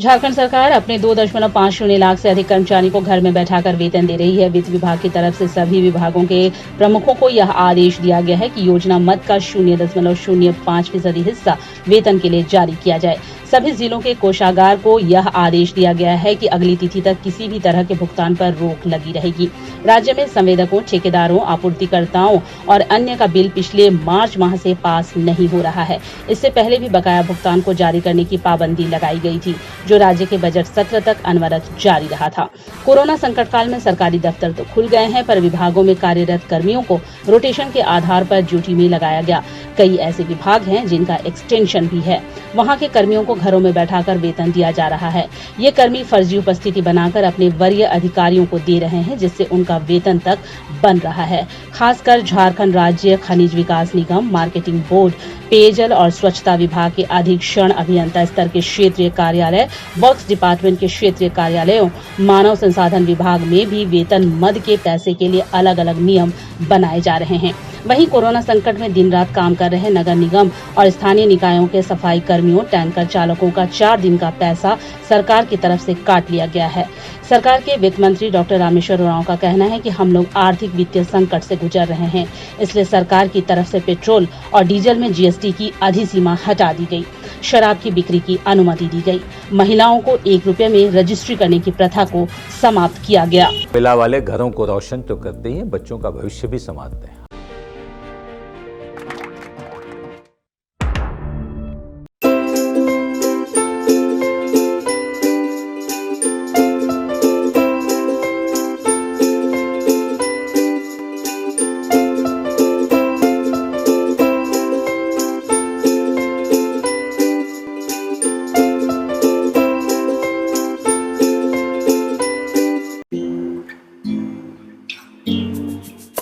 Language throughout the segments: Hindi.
झारखंड सरकार अपने 2.50 लाख से अधिक कर्मचारियों को घर में बैठाकर वेतन दे रही है। वित्त विभाग की तरफ से सभी विभागों के प्रमुखों को यह आदेश दिया गया है कि योजना मद का 0.05% हिस्सा वेतन के लिए जारी किया जाए। सभी जिलों के कोषागार को यह आदेश दिया गया है कि अगली तिथि तक किसी भी तरह के भुगतान पर रोक लगी रहेगी। राज्य में संवेदकों, ठेकेदारों, आपूर्तिकर्ताओं और अन्य का बिल पिछले मार्च माह से पास नहीं हो रहा है। इससे पहले भी बकाया भुगतान को जारी करने की पाबंदी लगाई गई थी, जो राज्य के बजट सत्र तक अनवरत जारी रहा था। कोरोना संकट काल में सरकारी दफ्तर तो खुल गए हैं, पर विभागों में कार्यरत कर्मियों को रोटेशन के आधार पर ड्यूटी में लगाया गया। कई ऐसे विभाग हैं जिनका एक्सटेंशन भी है। वहां के कर्मियों को घरों में बैठाकर वेतन दिया जा रहा है। ये कर्मी फर्जी उपस्थिति बनाकर अपने वरीय अधिकारियों को दे रहे हैं, जिससे उनका वेतन तक बन रहा है। खासकर झारखंड राज्य खनिज विकास निगम, मार्केटिंग बोर्ड, पेयजल और स्वच्छता विभाग के अधीक्षण अभियंता स्तर के क्षेत्रीय कार्यालय, वर्क्स डिपार्टमेंट के क्षेत्रीय कार्यालयों, मानव संसाधन विभाग में भी वेतन मद के पैसे के लिए अलग अलग नियम बनाए जा रहे हैं। वहीं कोरोना संकट में दिन रात काम कर रहे नगर निगम और स्थानीय निकायों के सफाई कर्मियों, टैंकर चालकों का 4 दिन का पैसा सरकार की तरफ से काट लिया गया है। सरकार के वित्त मंत्री डॉक्टर रामेश्वर उरांव का कहना है कि हम लोग आर्थिक वित्तीय संकट से गुजर रहे हैं, इसलिए सरकार की तरफ से पेट्रोल और डीजल में जीएसटी की अधिसीमा हटा दी गई। शराब की बिक्री की अनुमति दी गई। महिलाओं को 1 रुपये में रजिस्ट्री करने की प्रथा को समाप्त किया गया। कोयला वाले घरों को रोशन तो करते ही हैं, बच्चों का भविष्य भी संवारते हैं।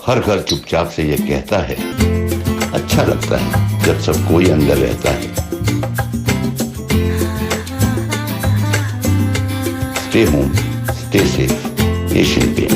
हर घर चुपचाप से ये कहता है, अच्छा लगता है जब सब कोई अंदर रहता है। Stay home, stay safe, Asian paints.